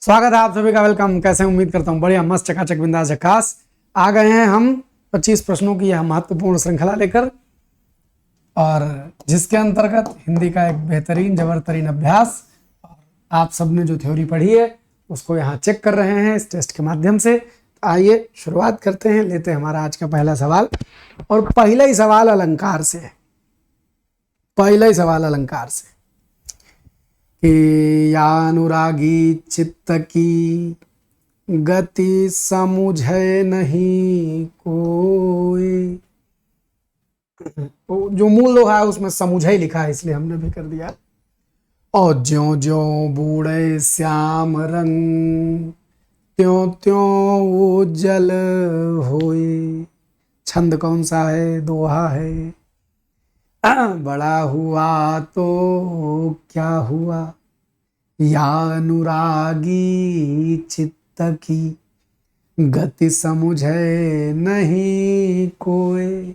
स्वागत है आप सभी का। वेलकम। कैसे हैं? उम्मीद करता हूँ बढ़िया, मस्त, चकाचक, बिंदास, झकास। आ गए हैं हम 25 प्रश्नों की यह महत्वपूर्ण श्रृंखला लेकर, और जिसके अंतर्गत हिंदी का एक बेहतरीन जबरतरीन अभ्यास, और आप सबने जो थ्योरी पढ़ी है उसको यहाँ चेक कर रहे हैं इस टेस्ट के माध्यम से। आइए शुरुआत करते हैं, लेते हैं हमारा आज का पहला सवाल। और पहला ही सवाल अलंकार से है। पहला ही सवाल अलंकार से कि या अनुरागी चित्त की गति समुझे नहीं कोई। जो मूल दोहा है उसमें समुझे ही लिखा है, इसलिए हमने भी कर दिया। और ज्यों ज्यों बूढ़े श्याम रंग त्यों त्यों उज्जल होए। छंद कौन सा है? दोहा है। बड़ा हुआ तो क्या हुआ, या अनुरागी चित्त की गति समुझे नहीं कोई।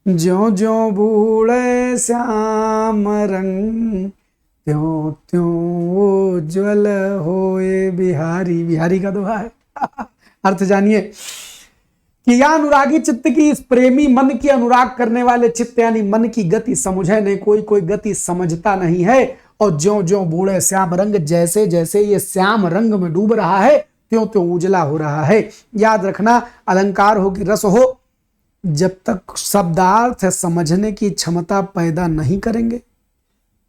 ज्यों ज्यों बूढ़े श्याम रंग त्यों त्यों उज्ज्वल होए। बिहारी, बिहारी का दोहा है। अर्थ जानिए कि या अनुरागी चित्त की, इस प्रेमी मन की अनुराग करने वाले चित्त यानी मन की गति समुझे नहीं कोई, कोई गति समझता नहीं है। और ज्यों ज्यों बूढ़े श्याम रंग, जैसे जैसे ये श्याम रंग में डूब रहा है त्यों त्यों उजला हो रहा है। याद रखना, अलंकार हो कि रस हो, जब तक शब्दार्थ समझने की क्षमता पैदा नहीं करेंगे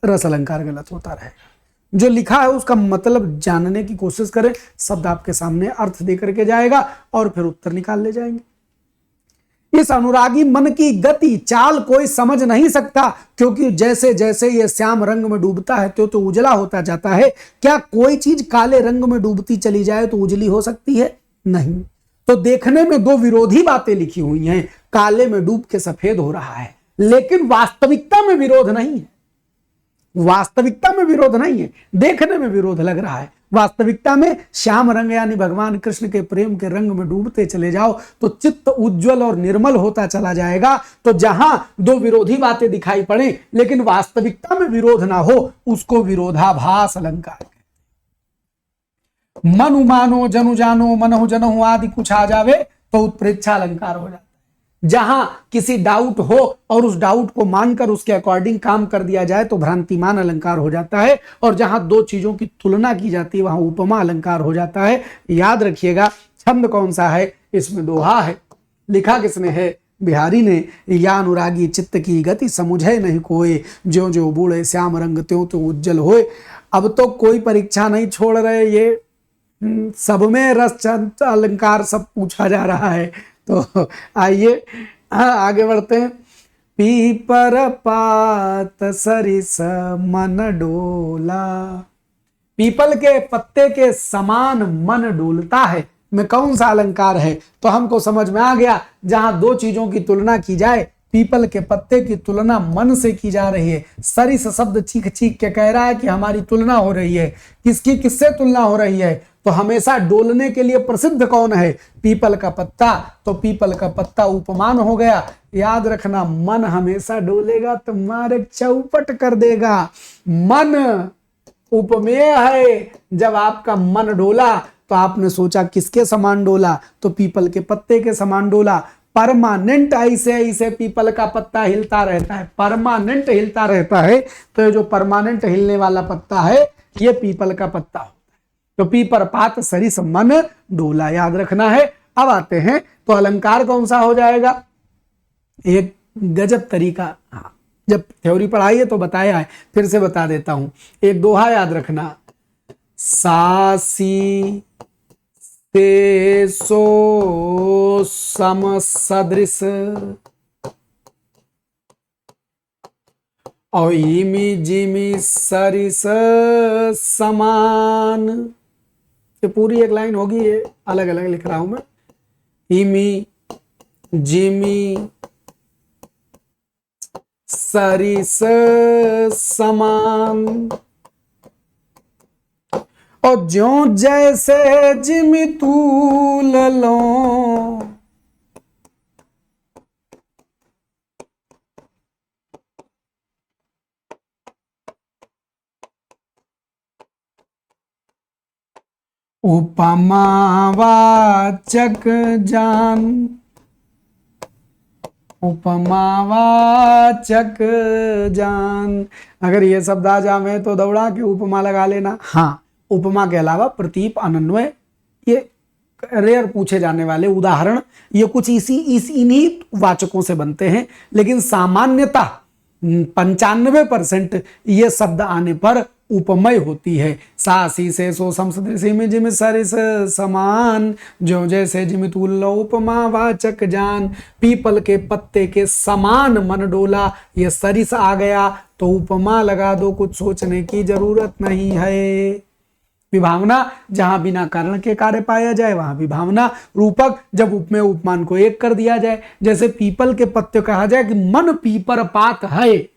रस अलंकार गलत होता रहेगा। जो लिखा है उसका मतलब जानने की कोशिश करें, शब्द आपके सामने अर्थ दे करके जाएगा और फिर उत्तर निकाल ले जाएंगे। इस अनुरागी मन की गति चाल कोई समझ नहीं सकता, क्योंकि जैसे जैसे ये श्याम रंग में डूबता है तो उजला होता जाता है। क्या कोई चीज काले रंग में डूबती चली जाए तो उजली हो सकती है? नहीं। तो देखने में दो विरोधी बातें लिखी हुई हैं। काले में डूब के सफेद हो रहा है, लेकिन वास्तविकता में विरोध नहीं है। वास्तविकता में विरोध नहीं है, देखने में विरोध लग रहा है। वास्तविकता में श्याम रंग यानी भगवान कृष्ण के प्रेम के रंग में डूबते चले जाओ तो चित्त उज्जवल और निर्मल होता चला जाएगा। तो जहां दो विरोधी बातें दिखाई पड़े लेकिन वास्तविकता में विरोध ना हो, उसको विरोधाभास अलंकार। मनु मानो जनु जानो मनहु जनहु आदि कुछ आ जावे तो उत्प्रेक्षा अलंकार हो जाता है। जहां किसी डाउट हो और उस डाउट को मानकर उसके अकॉर्डिंग काम कर दिया जाए तो भ्रांतिमान अलंकार हो जाता है। और जहां दो चीजों की तुलना की जाती है वहां उपमा अलंकार हो जाता है। याद रखिएगा, छंद कौन सा है? इसमें दोहा है। लिखा किसने है? बिहारी ने। या अनुरागी चित्त की गति समुझे नहीं कोई, ज्यों ज्यों बूढ़े श्याम रंग त्यों त्यों उज्जवल होए। अब तो कोई परीक्षा नहीं छोड़ रहे, ये सब में रस छंद अलंकार सब पूछा जा रहा है। तो आइए आगे बढ़ते हैं। पीपर पात सरिस मन डोला। पीपल के पत्ते के समान मन डोलता है में कौन सा अलंकार है? तो हमको समझ में आ गया, जहां दो चीजों की तुलना की जाए, पीपल के पत्ते की तुलना मन से की जा रही है। सरिस शब्द चीख चीख के कह रहा है कि हमारी तुलना हो रही है। किसकी किससे तुलना हो रही है? तो हमेशा डोलने के लिए प्रसिद्ध कौन है? पीपल का पत्ता। तो पीपल का पत्ता उपमान हो गया। याद रखना, मन हमेशा डोलेगा तुम्हारे चौपट कर देगा। मन उपमेय है। जब आपका मन डोला तो आपने सोचा किसके समान डोला? तो पीपल के पत्ते के समान डोला। परमानेंट ऐसे ऐसे पीपल का पत्ता हिलता रहता है, परमानेंट हिलता रहता है। तो ये जो परमानेंट हिलने वाला पत्ता है ये पीपल का पत्ता होता है। तो पीपर पात सरिस मन डोला, याद रखना है। अब आते हैं तो अलंकार कौन सा हो जाएगा? एक गजब तरीका, हाँ, जब थ्योरी पढ़ाई है तो बताया है, फिर से बता देता हूं। एक दोहा याद रखना, सासी ते सो सम सदृश और इमी जिमी सरिस समान। ये पूरी एक लाइन होगी, ये अलग अलग लिख रहा हूं मैं। इमी जिमी सरिस समान और ज्यों जैसे जिमी तूल लो। उपमावाचक जान, उपमावाचक जान। अगर ये शब्द आ जावे तो दौड़ा के उपमा लगा लेना। हाँ, उपमा के अलावा प्रतीप, अनन्वय, ये रेयर पूछे जाने वाले उदाहरण, ये कुछ इन्हीं वाचकों से बनते हैं। लेकिन सामान्यतः 95% ये शब्द आने पर उपमय होती है। सासी से सो समसदृशी में जिम सरिस समान, जो जैसे जिम तुल्य उपमा वाचक जान। पीपल के पत्ते के समान मन डोला, ये सरिस आ गया तो उपमा लगा दो, कुछ सोचने की जरूरत नहीं है। विभावना, जहां बिना कारण के कार्य पाया जाए वहां विभावना। रूपक, जब उपमेय उपमान को एक कर दिया जाए। जैसे पीपल के पत्ते कहा जाए कि मन पीपर पात है,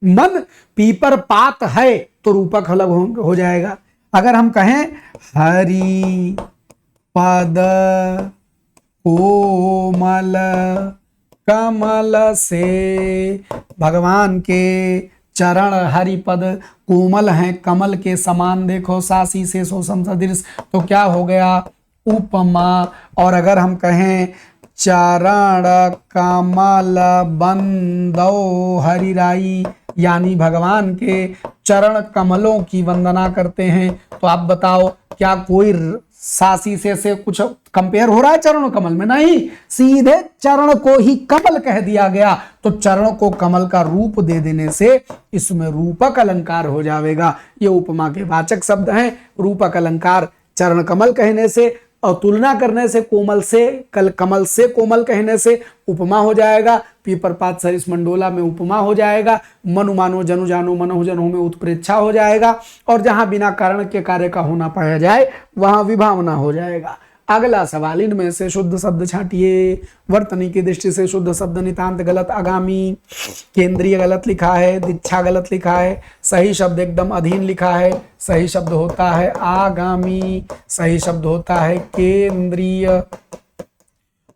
मन पीपर पात है, तो रूपक अलग हो जाएगा। अगर हम कहें हरि पद कोमल कमल से, भगवान के चरण हरिपद कोमल हैं, कमल के समान, देखो सासी से सो समसदृश, तो क्या हो गया? उपमा। और अगर हम कहें चरण कमल बंदो हरिराई, यानी भगवान के चरण कमलों की वंदना करते हैं, तो आप बताओ क्या कोई सासी से कुछ कंपेयर हो रहा है चरण कमल में? नहीं, सीधे चरण को ही कमल कह दिया गया, तो चरण को कमल का रूप दे देने से इसमें रूपक अलंकार हो जाएगा। ये उपमा के वाचक शब्द हैं। रूपक अलंकार चरण कमल कहने से, और तुलना करने से कोमल से, कमल से कोमल कहने से उपमा हो जाएगा। पीपर पात सरिस मंडोला में उपमा हो जाएगा। मनु मानो जनु जानो मनहु जनहु में उत्प्रेक्षा हो जाएगा। और जहां बिना कारण के कार्य का होना पाया जाए वहां विभावना हो जाएगा। अगला सवाल, इनमें से शुद्ध शब्द छांटिए। वर्तनी की दृष्टि से शुद्ध शब्द नितांत गलत, आगामी केंद्रीय गलत लिखा है, दीक्षा गलत लिखा है, सही शब्द एकदम अधीन लिखा है। सही शब्द होता है आगामी, सही शब्द होता है केंद्रीय,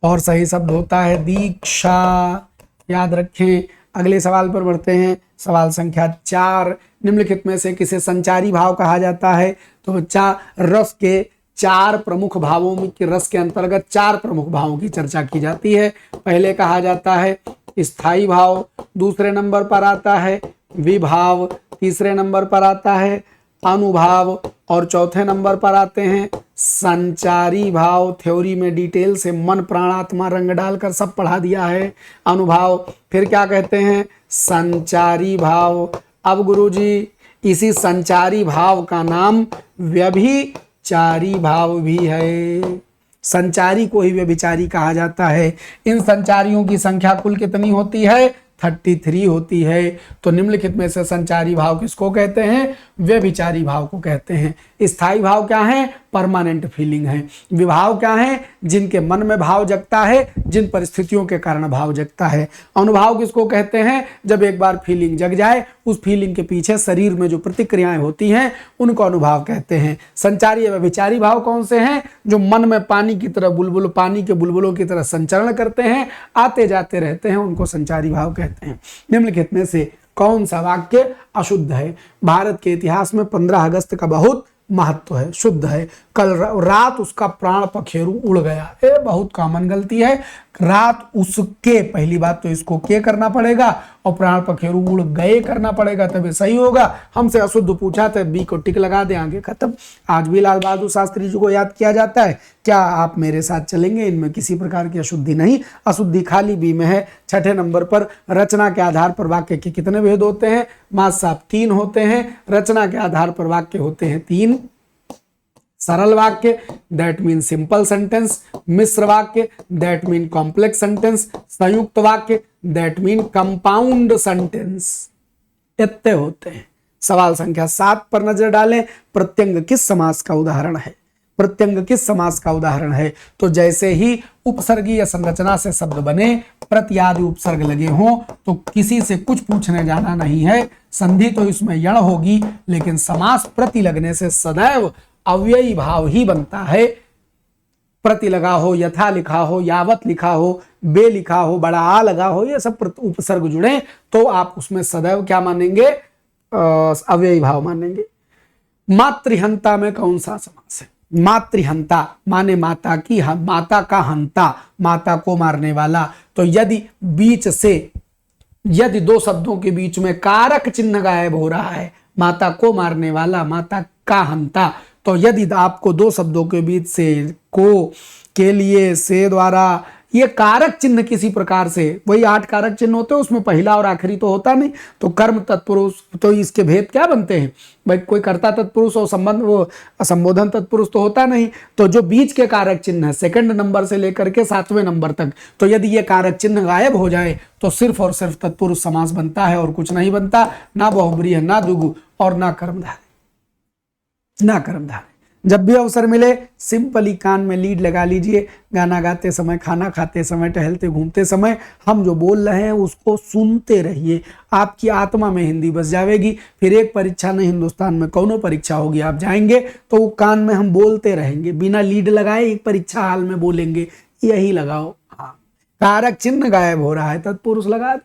और सही शब्द होता है दीक्षा। याद रखें। अगले सवाल पर बढ़ते हैं। सवाल संख्या 4, निम्नलिखित में से किसे संचारी भाव कहा जाता है? तो बच्चा, रस के 4 प्रमुख भावों में, कि रस के अंतर्गत 4 प्रमुख भावों की चर्चा की जाती है। पहले कहा जाता है स्थायी भाव, दूसरे नंबर पर आता है विभाव, तीसरे नंबर पर आता है अनुभाव, और चौथे नंबर पर आते हैं संचारी भाव। थ्योरी में डिटेल से मन प्राण आत्मा रंग डालकर सब पढ़ा दिया है। अनुभाव, फिर क्या कहते हैं? संचारी भाव। अब गुरुजी, इसी संचारी भाव का नाम व्यभिचारी भाव भी है। संचारी को ही व्यभिचारी कहा जाता है। इन संचारियों की संख्या कुल कितनी होती है? 33 होती है। तो निम्नलिखित में से संचारी भाव किसको कहते हैं? व्यभिचारी भाव को कहते हैं। स्थायी भाव क्या है? परमानेंट फीलिंग है। विभाव क्या है? जिनके मन में भाव जगता है, जिन परिस्थितियों के कारण भाव जगता है। अनुभाव किसको कहते हैं? जब एक बार फीलिंग जग जाए, उस फीलिंग के पीछे शरीर में जो प्रतिक्रियाएं होती हैं उनको अनुभाव कहते हैं। संचारी या व्यभिचारी भाव कौन से हैं? जो मन में पानी की तरह बुलबुल, पानी के बुलबुलों की तरह संचरण करते हैं, आते जाते रहते हैं, उनको संचारी भाव कहते हैं। निम्नलिखित में से कौन सा वाक्य अशुद्ध है? भारत के इतिहास में 15 अगस्त का बहुत महत्व है, शुद्ध है। कल रात उसका प्राण पखेरु उड़ गया, ये बहुत कॉमन गलती है। रात उसके, पहली बात तो इसको के करना पड़ेगा, और प्राण पखेरु उड़ गए करना पड़ेगा, तभी सही होगा। हमसे अशुद्ध पूछा तो बी को टिक लगा दे, आगे खत्म। आज भी लाल बहादुर शास्त्री जी को याद किया जाता है। क्या आप मेरे साथ चलेंगे? इनमें किसी प्रकार की अशुद्धि नहीं, अशुद्धि खाली बी में है। छठे नंबर पर, रचना के आधार पर वाक्य के कितने भेद होते हैं? मास साहब 3 होते हैं। रचना के आधार पर वाक्य होते हैं 3। सरल वाक्य, दैट मीन सिंपल सेंटेंस। मिश्र वाक्य, दैट मीन कॉम्प्लेक्स सेंटेंस। संयुक्त वाक्य, दैट मीन कंपाउंड सेंटेंस। इतने होते हैं। सवाल संख्या 7 पर नजर डालें। प्रत्यंग किस समास का उदाहरण है? प्रत्यंग किस समास का उदाहरण है? तो जैसे ही उपसर्गीय संरचना से शब्द बने, प्रति आदि उपसर्ग लगे हों, तो किसी से कुछ पूछने जाना नहीं है। संधि तो इसमें यण होगी, लेकिन समास प्रति लगने से सदैव अव्ययी भाव ही बनता है। प्रति लगा हो, यथा लिखा हो, यावत लिखा हो, बे लिखा हो, बड़ा आ लगा हो, ये सब उपसर्ग जुड़े तो आप उसमें सदैव क्या मानेंगे? अव्ययी भाव मानेंगे। मातृहंता में कौन सा समास है? मातृहंता माने माता की, माता का हंता, माता को मारने वाला। तो यदि बीच से, यदि दो शब्दों के बीच में कारक चिन्ह गायब हो रहा है, माता को मारने वाला, माता का हंता, तो यदि आपको दो शब्दों के बीच से, को, के लिए, से द्वारा, ये कारक चिन्ह किसी प्रकार से, वही 8 कारक चिन्ह होते हैं, उसमें पहला और आखिरी तो होता नहीं, तो कर्म तत्पुरुष, तो इसके भेद क्या बनते हैं भाई, कोई कर्ता तत्पुरुष और संबंध, वो संबोधन तत्पुरुष तो होता नहीं। तो जो बीच के कारक चिन्ह है, सेकंड नंबर से लेकर के 7वें नंबर तक, तो यदि ये कारक चिन्ह गायब हो जाए तो सिर्फ और सिर्फ तत्पुरुष समास बनता है और कुछ नहीं बनता, ना बहुब्रीहि, ना द्विगु और ना कर्मधारय, ना कर्मधारय। जब भी अवसर मिले सिंपली कान में लीड लगा लीजिए, गाना गाते समय, खाना खाते समय, टहलते घूमते समय हम जो बोल रहे हैं उसको सुनते रहिए, आपकी आत्मा में हिंदी बस जाएगी। फिर एक परीक्षा नहीं, हिंदुस्तान में कौनो परीक्षा होगी, आप जाएंगे तो वो कान में हम बोलते रहेंगे, बिना लीड लगाए एक परीक्षा हाल में बोलेंगे, यही लगाओ। हाँ, कारक चिन्ह गायब हो रहा है, तत्पुरुष लगा दो।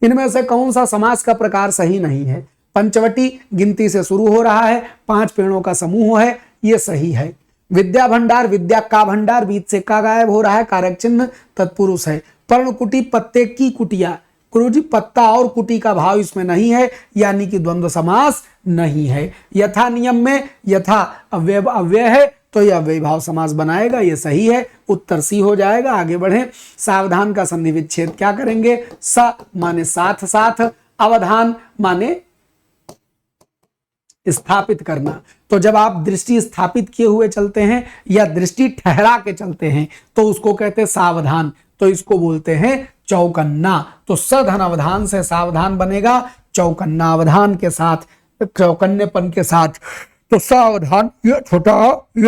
इनमें से कौन सा समास का प्रकार सही नहीं है? पंचवटी गिनती से शुरू हो रहा है, 5 पेड़ों का समूह है, ये सही है। विद्या भंडार, विद्या का भंडार, बीच से का गायब हो रहा है, कारक चिन्ह तत्पुरुष है। पर्णकुटी, पत्ते की कुटिया, गुरुजी पत्ता और कुटी का भाव इसमें नहीं है, यानी कि द्वंद्व समास नहीं है। यथा नियम में यथा अव्यय अव्यय है तो यह अव्यय भाव समास बनाएगा, ये सही है, उत्तर सी हो जाएगा। आगे बढ़े, सावधान का संधि विच्छेद क्या करेंगे? स माने साथ साथ, अवधान माने स्थापित करना। तो जब आप दृष्टि स्थापित किए हुए चलते हैं या दृष्टि ठहरा के चलते हैं तो उसको कहते हैं सावधान, तो इसको बोलते हैं चौकन्ना। तो सधन अवधान से सावधान बनेगा, चौकन्ना अवधान के साथ, चौकन्नेपन के साथ। तो सावधान, ये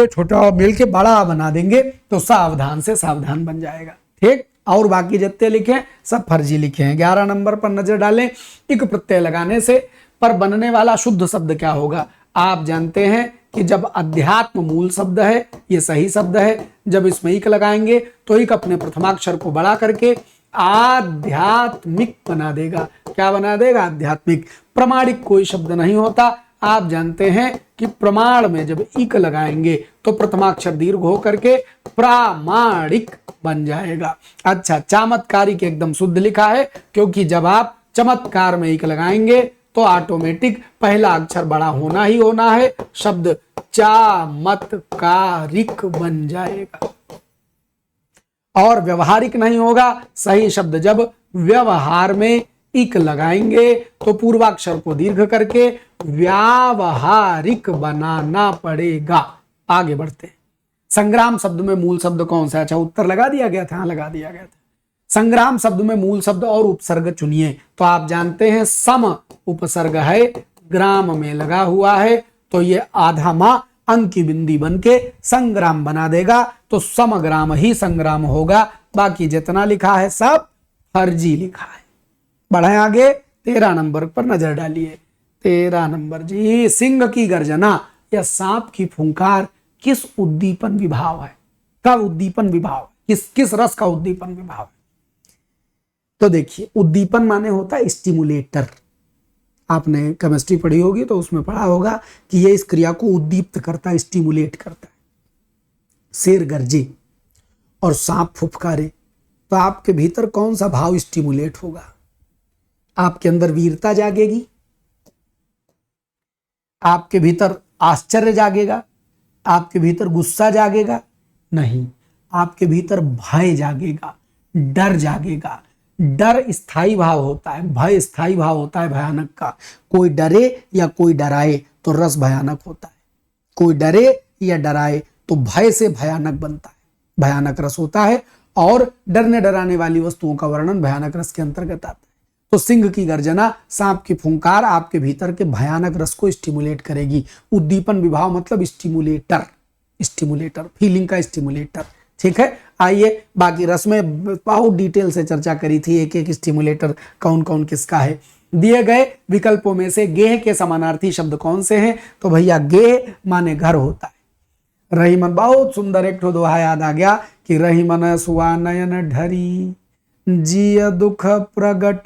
छोटा मिल के बड़ा बना देंगे तो सावधान से सावधान बन जाएगा। ठीक, और बाकी जितने लिखे सब फर्जी लिखे हैं। 11 नंबर पर नजर डालें, इक प्रत्यय लगाने से पर बनने वाला शुद्ध शब्द क्या होगा? आप जानते हैं कि जब अध्यात्म मूल शब्द है, ये सही शब्द है, जब इसमें इक लगाएंगे तो इक अपने प्रथमाक्षर को बड़ा करके आध्यात्मिक बना देगा। क्या बना देगा? आध्यात्मिक। प्रमाणिक कोई शब्द नहीं होता। आप जानते हैं कि प्रमाण में जब इक लगाएंगे तो प्रथमाक्षर दीर्घ हो करके प्रामाणिक बन जाएगा। अच्छा, चमत्कारिक एकदम शुद्ध लिखा है, क्योंकि जब आप चमत्कार में इक लगाएंगे तो ऑटोमेटिक पहला अक्षर बड़ा होना ही होना है, शब्द चमत्कारिक बन जाएगा और व्यवहारिक नहीं होगा। सही शब्द जब व्यवहार में इक लगाएंगे तो पूर्वाक्षर को दीर्घ करके व्यावहारिक बनाना पड़ेगा। आगे बढ़ते हैं। संग्राम शब्द में मूल शब्द कौन सा? अच्छा, उत्तर लगा दिया गया था, लगा दिया गया था। संग्राम शब्द में मूल शब्द और उपसर्ग चुनिए। तो आप जानते हैं सम उपसर्ग है, ग्राम में लगा हुआ है, तो ये आधा मां अंक की बिंदी बन के संग्राम बना देगा, तो समग्राम ही संग्राम होगा। बाकी जितना लिखा है सब फर्जी लिखा है। बढ़े आगे, 13 नंबर पर नजर डालिए। 13 नंबर जी, सिंह की गर्जना या सांप की फुंकार किस उद्दीपन विभाव है? का उद्दीपन विभाव, किस रस का उद्दीपन विभाव है? तो देखिए, उद्दीपन माने होता है स्टिमुलेटर। आपने केमिस्ट्री पढ़ी होगी तो उसमें पढ़ा होगा कि ये इस क्रिया को उद्दीप्त करता है, स्टिमुलेट करता है। शेर गर्जे और सांप फुफकारे, तो आपके भीतर कौन सा भाव स्टिमुलेट होगा? आपके अंदर वीरता जागेगी, आपके भीतर आश्चर्य जागेगा, आपके भीतर गुस्सा जागेगा? नहीं, आपके भीतर भय जागेगा, डर जागेगा। डर स्थायी भाव होता है, भय स्थायी भाव होता है भयानक का। कोई डरे या कोई डराए तो रस भयानक होता है, कोई डरे या डराए तो भय से भयानक बनता है, भयानक रस होता है। और डरने डराने वाली वस्तुओं का वर्णन भयानक रस के अंतर्गत आता है। तो सिंह की गर्जना, सांप की फुंकार आपके भीतर के भयानक रस को स्टिमुलेट करेगी। उद्दीपन विभाव मतलब स्टिमुलेटर, स्टिमुलेटर, फीलिंग का स्टिमुलेटर। ठीक है, आइए बाकी रस में बहुत डिटेल से चर्चा करी थी, एक एक स्टिमुलेटर कौन कौन किसका है। दिए गए विकल्पों में से गेह के समानार्थी शब्द कौन से हैं? तो भैया गेह माने घर होता है। रही मन, बहुत सुंदर एक ठो दोहा याद आ गया कि रही मन सुआ नयन ढरी, जिय दुख प्रगट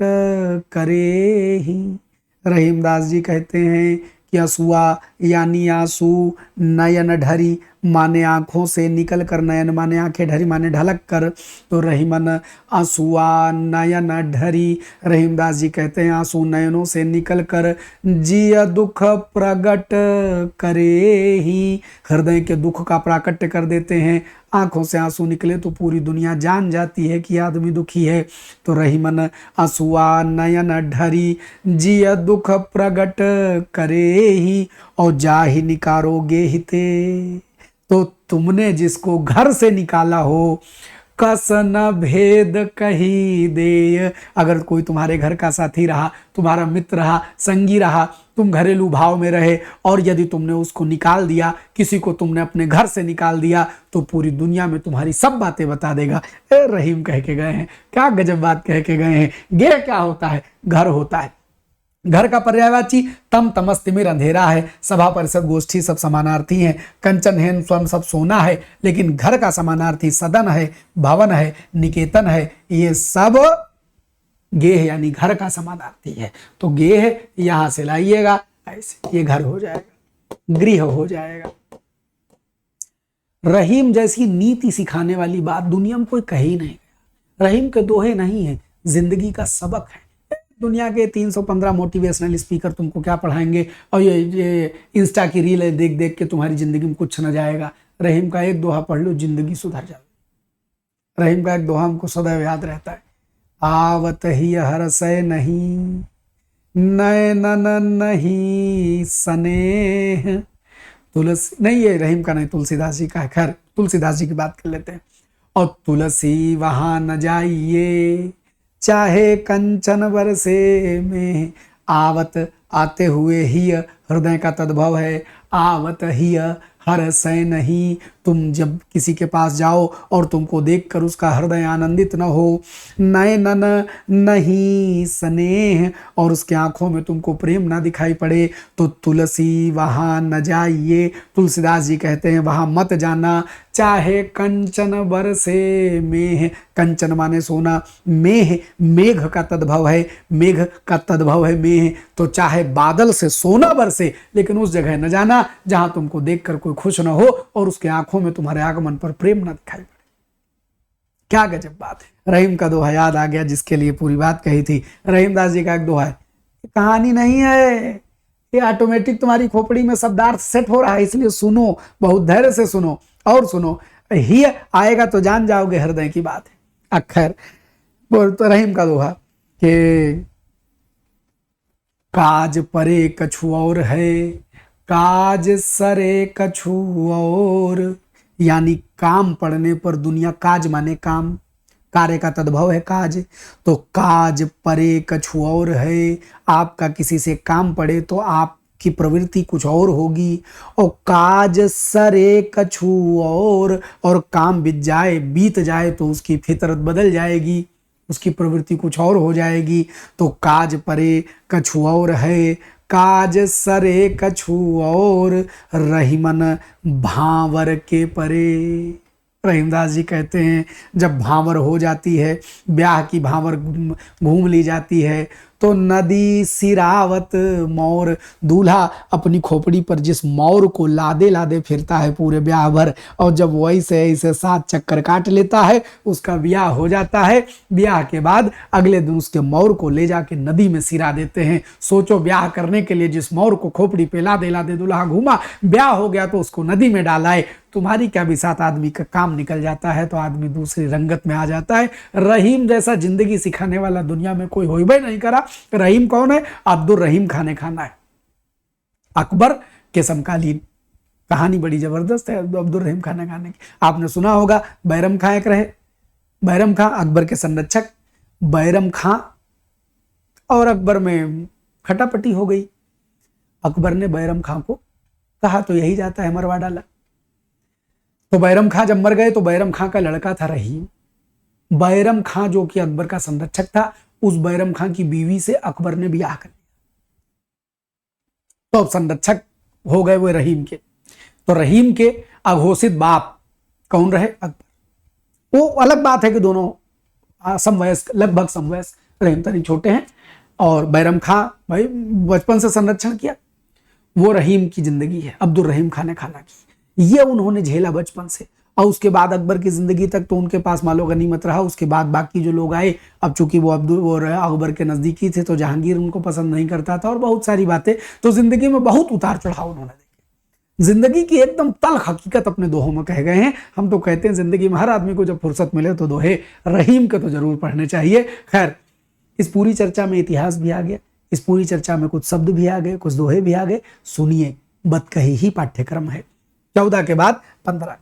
करे ही। रहीमदास जी कहते हैं कि असुआ यानी आंसू, नयन ढरी माने आंखों से निकल कर नयन, माने आंखें ढरी माने ढलक कर, तो रहीमन आंसुआ नयन ढरी। रहीमदास जी कहते हैं आंसू नयनों से निकल कर जिय दुख प्रगट करे ही, हृदय के दुख का प्राकट्य कर देते हैं। आंखों से आंसू निकले तो पूरी दुनिया जान जाती है कि आदमी दुखी है। तो रहीमन आंसुआ नयन ढरी जिय दुख प्रगट करे ही, और जाहि निकारोगे हिते। तो तुमने जिसको घर से निकाला हो, कस न भेद कही दे। अगर कोई तुम्हारे घर का साथी रहा, तुम्हारा मित्र रहा, संगी रहा, तुम घरेलू भाव में रहे, और यदि तुमने उसको निकाल दिया, किसी को तुमने अपने घर से निकाल दिया, तो पूरी दुनिया में तुम्हारी सब बातें बता देगा। रहीम कह के गए हैं, क्या गजब बात कह के गए हैं। गेह क्या होता है? घर होता है। घर का पर्यायवाची तम तमस्तिमिर अंधेरा है। सभा परिषद गोष्ठी सब समानार्थी हैं। कंचन है स्वयं सब सोना है, लेकिन घर का समानार्थी सदन है, भवन है, निकेतन है। ये सब गेह यानी घर का समानार्थी है। तो गेह यहां से लाइएगा, ऐसे ये घर हो जाएगा, गृह हो जाएगा। रहीम जैसी नीति सिखाने वाली बात दुनिया में कोई कही नहीं। रहीम के दोहे नहीं है, जिंदगी का सबक है। दुनिया के 315 मोटिवेशनल स्पीकर तुमको क्या पढ़ाएंगे, और ये इंस्टा की रील देख देख के तुम्हारी जिंदगी में कुछ न जाएगा। रहीम का एक दोहा पढ़ लो, जिंदगी सुधर जाए। रहीम का एक दोहा हमको सदैव याद रहता है, आवत ही हरसय नहीं, नयनन नहीं स्नेह। तुलसी नहीं, ये रहीम का नहीं, तुलसीदास जी का है। खैर तुलसीदास जी की बात कर लेते हैं। और तुलसी वहां न जाइए, चाहे कंचन बरसे में। आवत आते हुए ही हृदय का तद्भव है। आवत ही हर सै नहीं। तुम जब किसी के पास जाओ और तुमको देखकर उसका हृदय आनंदित न हो, नयनन नहीं स्नेह, और उसके आंखों में तुमको प्रेम ना दिखाई पड़े, तो तुलसी वहां न जाइए। तुलसीदास जी कहते हैं वहां मत जाना, चाहे कंचन बरसे मेह। कंचन माने सोना, मेह मेघ का तद्भव है, मेघ का तद्भव है मेह। तो चाहे बादल से सोना बरसे, लेकिन उस जगह न जाना जहां तुमको देखकर कोई खुश न हो और उसके आंखों में तुम्हारे आगमन पर प्रेम न दिखाई पड़े। क्या गजब बात है। रहीम का दोहा याद आ गया, जिसके लिए पूरी बात कही थी। रहीमदास जी का एक दोहा है, कहानी नहीं है, ये ऑटोमेटिक तुम्हारी खोपड़ी में शब्दार्थ सेट हो रहा है, इसलिए सुनो, बहुत धैर्य से सुनो और सुनो। ही आएगा तो जान जाओगे हृदय की बात है। अखर तो रहीम का दोहा कि काज परे कछु और है, काज सरे कछु और। यानी काम पड़ने पर दुनिया, काज माने काम, कार्य का तद्भव है काज। तो काज परे कछु और है, आपका किसी से काम पड़े तो आपकी प्रवृत्ति कुछ और होगी। और काज सरे कछु और काम बीत जाए तो उसकी फितरत बदल जाएगी, उसकी प्रवृत्ति कुछ और हो जाएगी। तो काज परे कछु और है, काज सरे कछु और। रहीमन भांवर के परे। रहीमदास जी कहते हैं जब भांवर हो जाती है, ब्याह की भांवर घूम ली जाती है, तो नदी सिरावत मौर। दूल्हा अपनी खोपड़ी पर जिस मौर को लादे लादे फिरता है पूरे ब्याह भर, और जब वैसे ऐसे 7 चक्कर काट लेता है, उसका ब्याह हो जाता है। ब्याह के बाद अगले दिन उसके मौर को ले जाके नदी में सिरा देते हैं। सोचो, ब्याह करने के लिए जिस मौर को खोपड़ी पे लादे लादे दूल्हा घूमा, ब्याह हो गया तो उसको नदी में डालाए। तुम्हारी क्या बिसात, आदमी का काम निकल जाता है तो आदमी दूसरी रंगत में आ जाता है। रहीम जैसा जिंदगी सिखाने वाला दुनिया में कोई होइबे नहीं करा। रहीम कौन है? अब्दुल रहीम खाने खाना है। अकबर के समकालीन कहानी बड़ी जबरदस्त है अब्दुल रहीम खाने खाने की। आपने सुना होगा, बैरम खां एक रहे। बैरम खां अकबर के संरक्षक। बैरम खां और अकबर में खटापटी हो गई। अकबर ने बैरम खां को कहा तो यही जाता है, मरवा डाला। तो बैरम खां जब मर गए तो बैरम खां का लड़का था रहीम। बैरम खां जो कि अकबर का संरक्षक था, उस बैरम खां की बीवी से अकबर ने ब्याह कर लिया। तो अब संरक्षक हो गए वो रहीम के। तो रहीम के अघोषित बाप कौन रहे? अकबर। वो अलग बात है कि दोनों समवयस्क, लगभग समवयस्क। रहीम तनी छोटे हैं और बैरम खां भाई बचपन से संरक्षण किया। वो रहीम की जिंदगी है, अब्दुल रहीम खाने खाना की। ये उन्होंने झेला बचपन से। और उसके बाद अकबर की जिंदगी तक तो उनके पास मालो गनीमत रहा। उसके बाद बाकी जो लोग आए, अब चूंकि वो अकबर के नजदीकी थे तो जहांगीर उनको पसंद नहीं करता था और बहुत सारी बातें। तो जिंदगी में बहुत उतार चढ़ाव उन्होंने देखे। जिंदगी की एकदम तल्ख हकीकत अपने दोहों में कह गए हैं। हम तो कहते हैं जिंदगी में हर आदमी को जब फुर्सत मिले तो दोहे रहीम के तो जरूर पढ़ने चाहिए। खैर, इस पूरी चर्चा में इतिहास भी आ गया, इस पूरी चर्चा में कुछ शब्द भी आ गए, कुछ दोहे भी आ गए। सुनिए, बतकही ही पाठ्यक्रम है। 14 के बाद 15।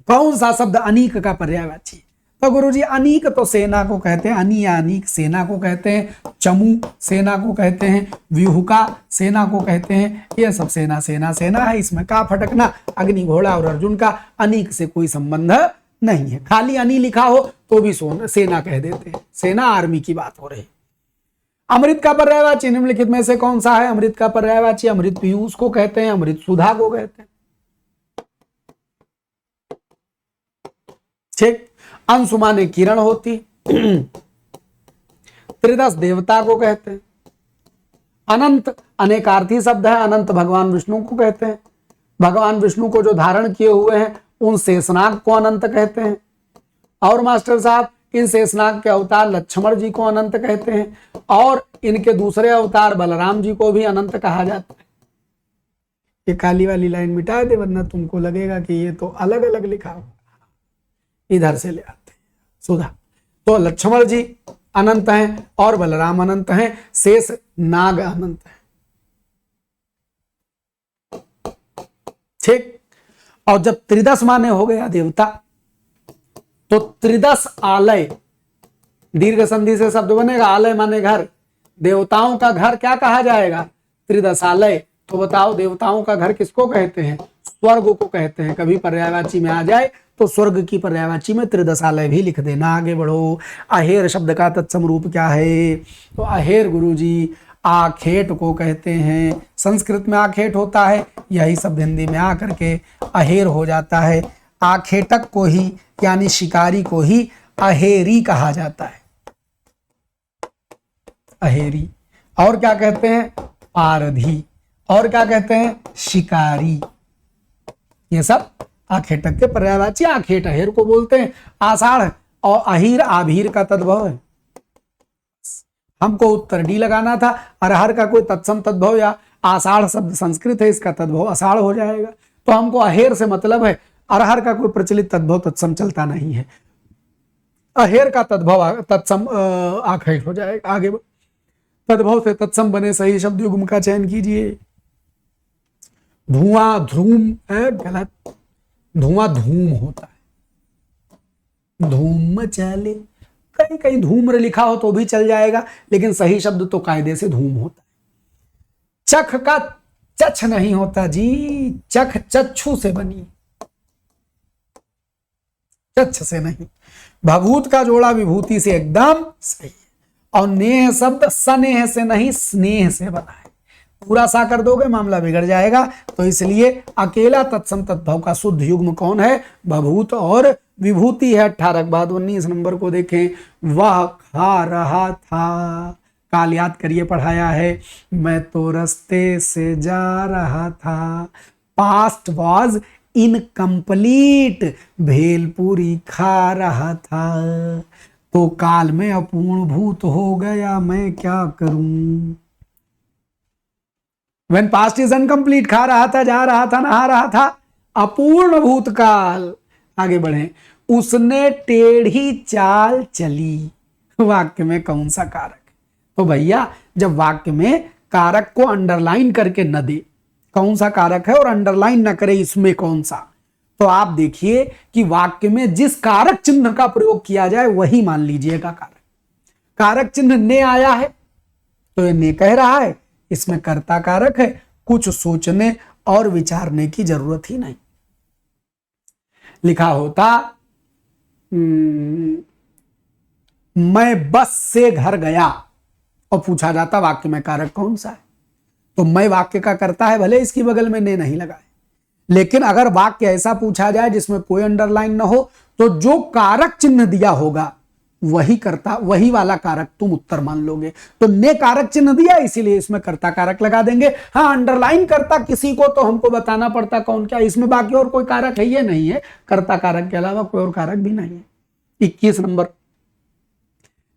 कौन सा शब्द अनीक का पर्यायवाची? तो गुरुजी, अनीक तो सेना को कहते हैं, अनि या अनीक सेना को कहते हैं, चमू सेना को कहते हैं, व्यूहका सेना को कहते हैं। ये सब सेना सेना सेना है। इसमें का फटकना, अग्नि घोड़ा और अर्जुन का अनीक से कोई संबंध नहीं है। खाली अनि लिखा हो तो भी सेना कह देते हैं, सेना आर्मी की बात हो रही। अमृत का पर्यायवाची निम्नलिखित में से कौन सा है? अमृत का पर्यायवाची अमृत पीयूष को कहते हैं, अमृत सुधा को कहते हैं। ठीक। अंशु माने किरण होती। त्रिदश देवता को कहते हैं। अनंत अनेकार्थी शब्द है, अनंत भगवान विष्णु को कहते हैं। भगवान विष्णु को जो धारण किए हुए हैं उन शेषनाग को अनंत कहते हैं। और मास्टर साहब, इन शेषनाग के अवतार लक्ष्मण जी को अनंत कहते हैं और इनके दूसरे अवतार बलराम जी को भी अनंत कहा जाता है। ये काली वाली लाइन मिटा दे, वरना तुमको लगेगा कि ये तो अलग अलग लिखा हो। इधर से ले आते हैं सुधा। तो लक्ष्मण जी अनंत हैं और बलराम अनंत हैं, शेष नाग अनंत है। ठीक। और जब त्रिदश माने हो गया देवता, तो त्रिदश आलय, दीर्घ संधि से शब्द बनेगा। आलय माने घर, देवताओं का घर क्या कहा जाएगा? त्रिदशालय। तो बताओ, देवताओं का घर किसको कहते हैं? स्वर्ग को कहते हैं। कभी पर्यायवाची में आ जाए तो स्वर्ग की पर्यायवाची में त्रिदशालय भी लिख देना। आगे बढ़ो। अहेर शब्द का तत्सम रूप क्या है? तो अहेर गुरुजी आखेट को कहते हैं। संस्कृत में आखेट होता है, यही शब्द हिंदी में आकर के अहेर हो जाता है। आखेटक को ही यानी शिकारी को ही अहेरी कहा जाता है, अहेरी। और क्या कहते हैं? पारधी। और क्या कहते हैं? शिकारी। ये सब आखेटक के पर्यायवाची। आखेट अहेर को बोलते हैं। आषाढ़ और अहीर आभीर का तद्भव है। हमको उत्तर डी लगाना था। अरहर का कोई तत्सम तद्भव, या आषाढ़ शब्द संस्कृत है, इसका तद्भव आषाढ़ हो जाएगा। तो हमको अहेर से मतलब है, अरहर का कोई प्रचलित तद्भव तत्सम चलता नहीं है। अहेर का तद्भव तत्सम आखेट हो जाएगा। आगे तद्भव से तत्सम बने सही शब्द युग्म का चयन कीजिए। धुआं धूम है, गलत। धुआं धूम होता है, धूम चले। कहीं कहीं धूम्र लिखा हो तो भी चल जाएगा, लेकिन सही शब्द तो कायदे से धूम होता है। चख का चछ नहीं होता जी, चख चक्षु से बनी, चछ से नहीं। भभूत का जोड़ा विभूति से एकदम सही है। और नेह शब्द सनेह से नहीं, स्नेह से बना है। पूरा सा कर दोगे मामला बिगड़ जाएगा। तो इसलिए अकेला तत्सम तद्भव का शुद्ध युग्म कौन है? भभूत और विभूति है। 18 के बाद 19 नंबर को देखें। वह खा रहा था, काल याद करिए पढ़ाया है। मैं तो रास्ते से जा रहा था। पास्ट वॉज इनकम्प्लीट, भेलपूरी खा रहा था। तो काल में अपूर्ण भूत हो गया, मैं क्या करूं? When past is incomplete, खा रहा था, जा रहा था, नहा रहा था, अपूर्ण भूतकाल। आगे बढ़े। उसने टेढ़ी चाल चली। वाक्य में कौन सा कारक? तो भैया, जब वाक्य में कारक को अंडरलाइन करके न दे, कौन सा कारक है, और अंडरलाइन न करे इसमें कौन सा, तो आप देखिए कि वाक्य में जिस कारक चिन्ह का प्रयोग किया जाए वही मान लीजिएगा कारक। कारक चिन्ह ने आया है तो ये ने कह रहा है, इसमें कर्ता कारक है। कुछ सोचने और विचारने की जरूरत ही नहीं। लिखा होता मैं बस से घर गया, और पूछा जाता वाक्य में कारक कौन सा है, तो मैं वाक्य का कर्ता है, भले इसकी बगल में ने नहीं लगाए। लेकिन अगर वाक्य ऐसा पूछा जाए जिसमें कोई अंडरलाइन ना हो, तो जो कारक चिन्ह दिया होगा वही कर्ता, वही वाला कारक तुम उत्तर मान लोगे। तो ने कारक चिन्ह दिया, इसीलिए इसमें कर्ता कारक लगा देंगे। हाँ, अंडरलाइन करता किसी को तो हमको बताना पड़ता कौन क्या, इसमें बाकी और कोई कारक है ये नहीं है, कर्ता कारक के अलावा कोई और कारक भी नहीं है। 21 नंबर,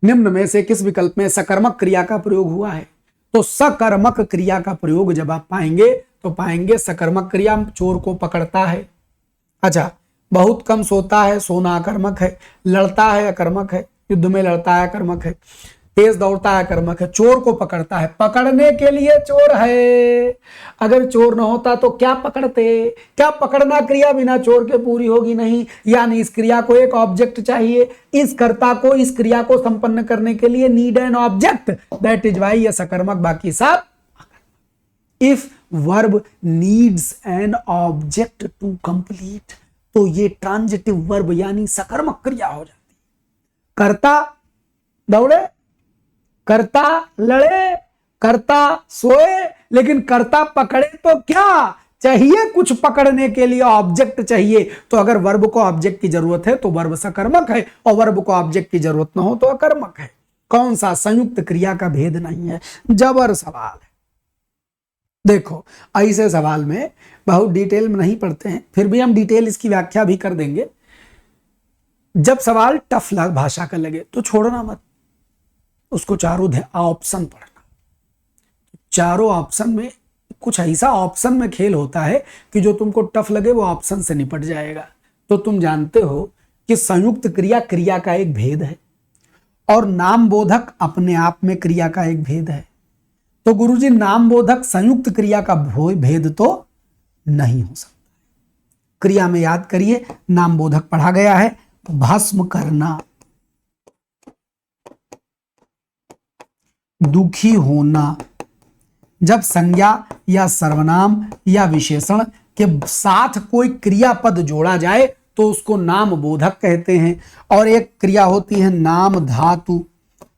निम्न में से किस विकल्प में सकर्मक क्रिया का प्रयोग हुआ है? तो सकर्मक क्रिया का प्रयोग जब आप पाएंगे तो पाएंगे सकर्मक क्रिया चोर को पकड़ता है। अच्छा, बहुत कम सोता है, सोना अकर्मक है। लड़ता है अकर्मक है, युद्ध में लड़ता है अकर्मक है। तेज दौड़ता है अकर्मक है। चोर को पकड़ता है, पकड़ने के लिए चोर है। अगर चोर न होता तो क्या पकड़ते? क्या पकड़ना क्रिया बिना चोर के पूरी होगी नहीं, यानी इस क्रिया को एक ऑब्जेक्ट चाहिए। इस कर्ता को इस क्रिया को संपन्न करने के लिए need an object, that is why ये सकर्मक, बाकी सब। If verb needs an object to complete, तो ये ट्रांजिटिव वर्ब यानी सकर्मक क्रिया हो जाती। कर्ता दौड़े, कर्ता लड़े, कर्ता सोए, लेकिन कर्ता पकड़े तो क्या चाहिए? कुछ पकड़ने के लिए ऑब्जेक्ट चाहिए। तो अगर वर्ब को ऑब्जेक्ट की जरूरत है तो वर्ब सकर्मक है, और वर्ब को ऑब्जेक्ट की जरूरत ना हो तो अकर्मक है। कौन सा? संयुक्त क्रिया का भेद नहीं है। जबर सवाल है। देखो, ऐसे सवाल में बहुत डिटेल में नहीं पढ़ते हैं, फिर भी हम डिटेल इसकी व्याख्या भी कर देंगे। जब सवाल टफ लग भाषा का लगे तो छोड़ना मत, उसको चारों ऑप्शन पढ़ना। चारों ऑप्शन में कुछ ऐसा ऑप्शन में खेल होता है कि जो तुमको टफ लगे वो ऑप्शन से निपट जाएगा। तो तुम जानते हो कि संयुक्त क्रिया क्रिया का एक भेद है, और नाम बोधक अपने आप में क्रिया का एक भेद है। तो गुरुजी, नाम बोधक संयुक्त क्रिया का भेद तो नहीं हो सकता। क्रिया में याद करिए, नाम बोधक पढ़ा गया है, भस्म करना, दुखी होना। जब संज्ञा या सर्वनाम या विशेषण के साथ कोई क्रियापद जोड़ा जाए तो उसको नाम बोधक कहते हैं। और एक क्रिया होती है नाम धातु।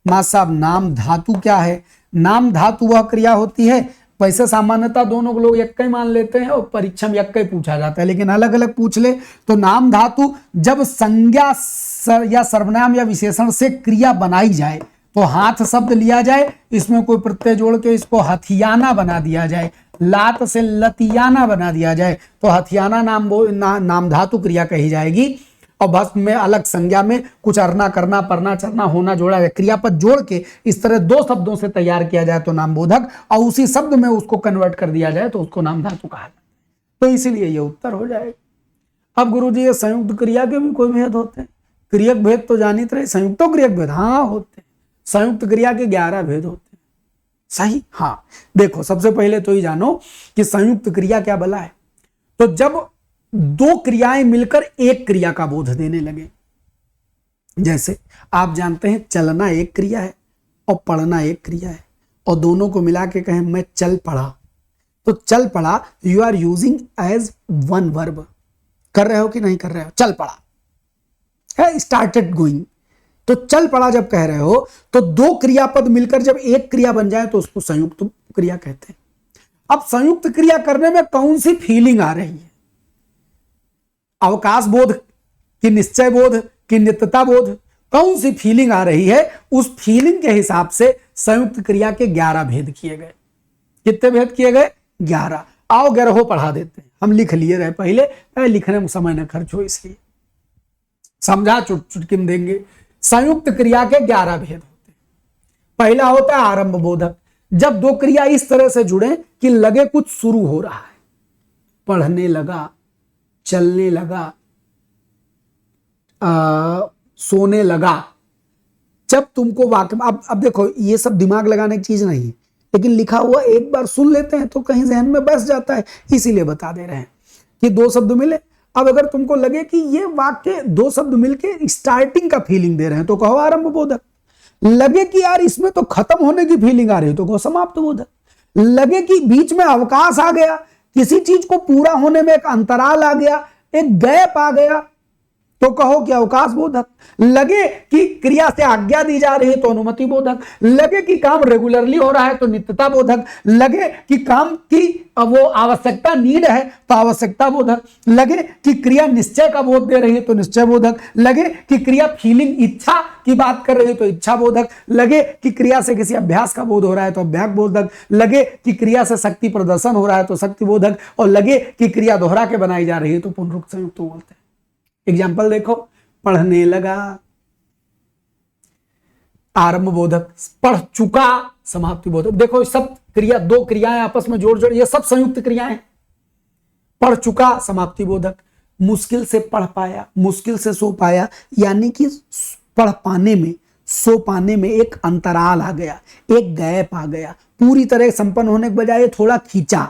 मां साहब, नाम धातु क्या है? नाम धातु वह क्रिया होती है, वैसे सामान्यतः दोनों लोग एक ही मान लेते हैं और परीक्षा में एक ही पूछा जाता है, लेकिन अलग अलग पूछ ले तो नाम धातु जब संज्ञा या सर्वनाम या विशेषण से क्रिया बनाई जाए तो हाथ शब्द लिया जाए, इसमें कोई प्रत्यय जोड़ के इसको हथियाना बना दिया जाए, लात से लतियाना बना दिया जाए, तो हथियाना नाम धातु क्रिया कही जाएगी। और भस्म में अलग संज्ञा में कुछ अरना करना, परना चरना, होना जोड़ा है, क्रियापद जोड़ के इस तरह दो शब्दों से तैयार किया जाए तो नाम बोधक, और उसी शब्द में उसको कन्वर्ट कर दिया जाए तो उसको नाम धातु कहा जाए। तो इसीलिए ये उत्तर हो जाएगा। अब गुरुजी, ये संयुक्त क्रिया के भी कोई भेद होते हैं? क्रियक भेद तो जानित रहे, संयुक्त क्रियक भेद हाँ होते हैं। संयुक्त क्रिया के 11 भेद होते हैं। सही? हाँ। देखो, सबसे पहले तो ये जानो कि संयुक्त क्रिया क्या भला है। तो जब दो क्रियाएं मिलकर एक क्रिया का बोध देने लगे, जैसे आप जानते हैं चलना एक क्रिया है और पढ़ना एक क्रिया है, और दोनों को मिला के कहें मैं चल पढ़ा, तो चल पढ़ा you are using as one verb. कर रहे हो कि नहीं कर रहे हो? चल पढ़ा है, स्टार्टेड गोइंग। तो चल पढ़ा जब कह रहे हो तो दो क्रियापद मिलकर जब एक क्रिया बन जाए तो उसको संयुक्त क्रिया कहते हैं। अब संयुक्त क्रिया करने में कौन सी फीलिंग आ रही है? अवकाश बोध कि निश्चय बोध कि नित्यता बोध, कौन सी फीलिंग आ रही है, उस फीलिंग के हिसाब से संयुक्त क्रिया के 11 भेद किए गए। कितने भेद किए गए? 11। आओ 11 पढ़ा देते हैं, हम लिख लिए रहे पहले लिखने में समय न खर्च हो, इसलिए समझा चुटकी में देंगे। संयुक्त क्रिया के 11 भेद होते हैं। पहला होता है आरंभ बोधक, जब दो क्रिया इस तरह से जुड़े कि लगे कुछ शुरू हो रहा है, पढ़ने लगा, चलने लगा, सोने लगा। जब तुमको वाक्य अब देखो, ये सब दिमाग लगाने की चीज नहीं है, लेकिन लिखा हुआ एक बार सुन लेते हैं तो कहीं जहन में बैठ जाता है, इसीलिए बता दे रहे हैं कि दो शब्द मिले। अब अगर तुमको लगे कि ये वाक्य दो शब्द मिलके स्टार्टिंग का फीलिंग दे रहे हैं तो कहो आरंभ बोधक। लगे कि यार इसमें तो खत्म होने की फीलिंग आ रही है तो कहो समाप्त बोधक। लगे कि बीच में अवकाश आ गया, किसी चीज को पूरा होने में एक अंतराल आ गया, एक गैप आ गया, तो कहो कि अवकाश बोधक। लगे कि क्रिया से आज्ञा दी जा रही है तो अनुमति बोधक। लगे कि काम रेगुलरली हो रहा है तो नित्यता बोधक। लगे कि काम की वो आवश्यकता नीड है तो आवश्यकता बोधक। लगे कि क्रिया निश्चय का बोध दे रही है तो निश्चय बोधक। लगे कि क्रिया फीलिंग इच्छा की बात कर रही है तो इच्छा बोधक। लगे कि क्रिया से किसी अभ्यास का बोध हो रहा है तो अभ्यास बोधक। लगे कि क्रिया से शक्ति प्रदर्शन हो रहा है तो शक्ति बोधक। और लगे कि क्रिया दोहरा के बनाई जा रही है तो पुनरुक्त संयुक्त बोलते हैं। एग्जाम्पल देखो, पढ़ने लगा, आरंभ बोधक। पढ़ चुका, समाप्ति बोधक। देखो सब क्रिया, दो क्रियाएं आपस में जोड़ जोड़, ये सब संयुक्त क्रियाएं। पढ़ चुका, समाप्ति बोधक। मुश्किल से पढ़ पाया, मुश्किल से सो पाया, यानी कि पढ़ पाने में, सो पाने में एक अंतराल आ गया, एक गैप आ गया। पूरी तरह संपन्न होने के बजाय थोड़ा खींचा।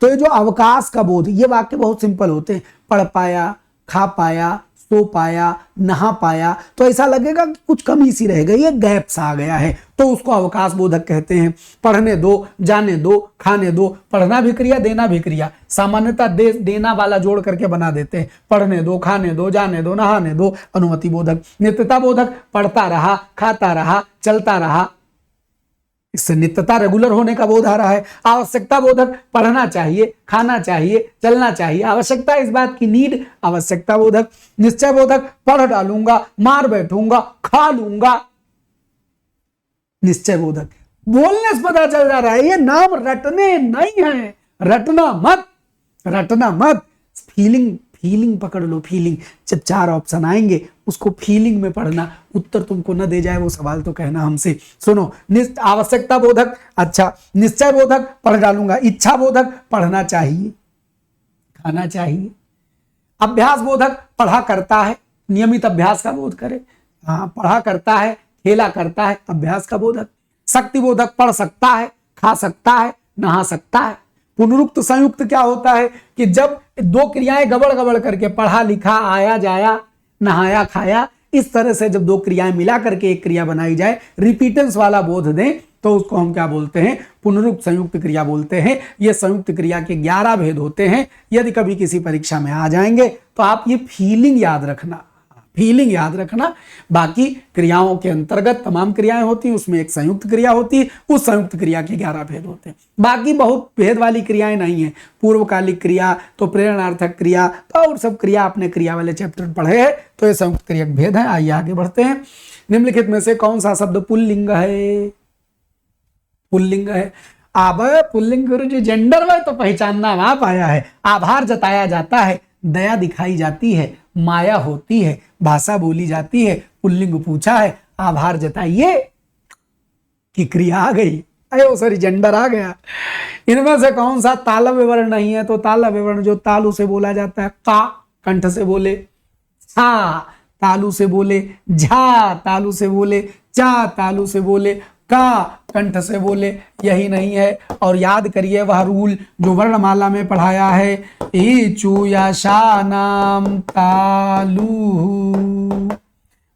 तो ये जो अवकाश का बोध, ये वाक्य बहुत सिंपल होते हैं। पढ़ पाया, खा पाया, सो पाया, नहा पाया, तो ऐसा लगेगा कि कुछ कमी सी रह गई, ये गैप सा आ गया है, तो उसको अवकाश बोधक कहते हैं। पढ़ने दो, जाने दो, खाने दो। पढ़ना भी क्रिया, देना भी क्रिया। सामान्यतः देना वाला जोड़ करके बना देते हैं। पढ़ने दो, खाने दो, जाने दो, नहाने दो, अनुमति बोधक। नित्यता बोधक, पढ़ता रहा, खाता रहा, चलता रहा, इससे नित्यता रेगुलर होने का बोध आ रहा है। आवश्यकता बोधक, पढ़ना चाहिए, खाना चाहिए, चलना चाहिए, आवश्यकता इस बात की, नीड, आवश्यकता बोधक। निश्चय बोधक, पढ़ डालूंगा, मार बैठूंगा, खा लूंगा, निश्चय बोधक। बोलने से पता चल जा रहा है ये नाम रटने नहीं है, रटना मत, रटना मत। फीलिंग पकड़ लो, फीलिंग। जब 4 ऑप्शन आएंगे उसको फीलिंग में पढ़ना, उत्तर तुमको न दे जाए वो सवाल तो कहना हमसे। सुनो, आवश्यकता बोधक, अच्छा, निश्चय बोधक, पढ़ डालूंगा। इच्छा बोधक, पढ़ना चाहिए, खाना चाहिए। अभ्यास बोधक, पढ़ा करता है, नियमित अभ्यास का बोध करे। हाँ, पढ़ा करता है, खेला करता है, अभ्यास का बोधक। शक्ति बोधक, पढ़ सकता है, खा सकता है, नहा सकता है। पुनरुक्त संयुक्त क्या होता है कि जब दो क्रियाएं गबड़ गबड़ करके, पढ़ा लिखा, आया जाया, नहाया खाया, इस तरह से जब दो क्रियाएं मिला करके एक क्रिया बनाई जाए, रिपीटेंस वाला बोध दें, तो उसको हम क्या बोलते हैं? पुनरुक्त संयुक्त क्रिया बोलते हैं। ये संयुक्त क्रिया के 11 भेद होते हैं। यदि कभी किसी परीक्षा में आ जाएंगे तो आप ये फीलिंग याद रखना, फीलिंग याद रखना। बाकी क्रियाओं के अंतर्गत तमाम क्रियाएं होती हैं, उसमें एक संयुक्त क्रिया होती है, उस संयुक्त क्रिया के 11 भेद होते हैं। बाकी बहुत भेद वाली क्रियाएं नहीं है। पूर्वकालिक क्रिया, तो प्रेरणार्थक क्रिया, तो और सब क्रिया अपने क्रिया वाले चैप्टर पढ़े हैं, तो ये संयुक्त क्रिया के भेद है। आइए आगे बढ़ते हैं। निम्नलिखित में से कौन सा शब्द पुल्लिंग है? पुल्लिंग है। अब पुल्लिंग गुरु जी जेंडर में तो पहचानना वहां पाया है। आभार जताया जाता है, दया दिखाई जाती है, माया होती है, भाषा बोली जाती है। पुल्लिंग पूछा है, आभार जताइए की क्रिया आ गई। अरे सॉरी, जेंडर आ गया। इनमें से कौन सा तालव्य वर्ण नहीं है? तो तालव्य वर्ण जो तालु से बोला जाता है, का कंठ से बोले, छा तालु से बोले, झा तालु से बोले, चा तालु से बोले, का कंठ से बोले, यही नहीं है। और याद करिए वह रूल जो वर्णमाला में पढ़ाया है, ई चू या शा नाम तालु,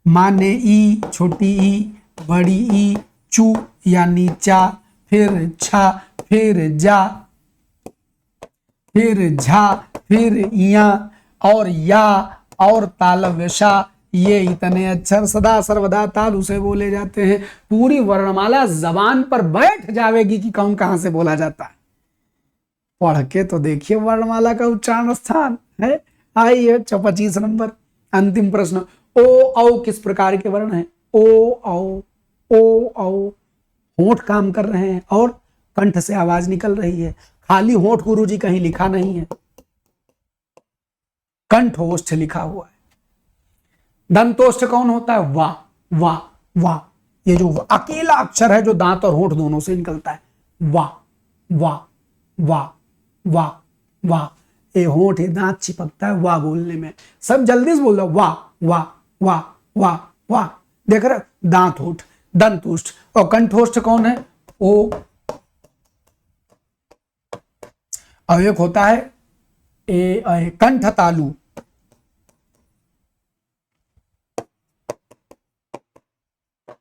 माने ई छोटी ई, बड़ी ई, चू या नीचा, फिर छा, फिर जा, फिर झा, फिर या, और या, और तालव्य शा, ये इतने अक्षर सदा सर्वदा तालु से बोले जाते हैं। पूरी वर्णमाला जबान पर बैठ जाएगी कि कौन कहां से बोला जाता है। पढ़ के तो देखिए वर्णमाला का उच्चारण स्थान है। आइए 25 नंबर अंतिम प्रश्न। ओ औ किस प्रकार के वर्ण है? ओ औ, ओ औ। होंठ काम कर रहे हैं और कंठ से आवाज निकल रही है। खाली होंठ गुरुजी कहीं लिखा नहीं है, कंठोष्ठ लिखा हुआ है। दंतोष्ठ कौन होता है? वाह वाह वाह। ये जो अकेला अक्षर है जो दांत और होंठ दोनों से निकलता है, वाह वाह वाह वाह वाह। ये होंठ, ये दांत चिपकता है वाह बोलने में। सब जल्दी से बोल दो, वाह वाह वाह वाह वाह। देख रहे, दांत होठ, दंतोष्ठ। और कंठोष्ठ कौन है? ओ। और एक होता है ए, कंठ तालु।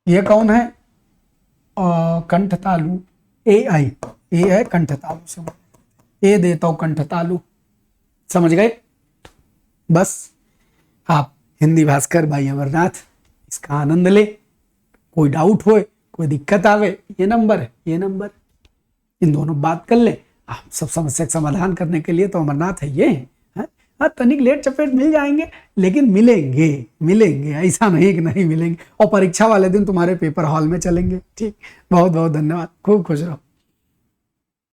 ये कौन है? कंठ तालु, ए आई। ए है कंठ तालु से, ए देता हूं कंठ तालु। समझ गए? बस आप हिंदी भास्कर भाई अमरनाथ इसका आनंद ले। कोई डाउट हो, कोई दिक्कत आवे, ये नंबर है, ये नंबर, इन दोनों बात कर ले। आप सब समस्या का समाधान करने के लिए तो अमरनाथ है ये है। हाँ, तनिक लेट चपेट मिल जाएंगे, लेकिन मिलेंगे, मिलेंगे, ऐसा नहीं कि नहीं मिलेंगे। और परीक्षा वाले दिन तुम्हारे पेपर हॉल में चलेंगे। ठीक, बहुत बहुत धन्यवाद, खूब खुश रहो।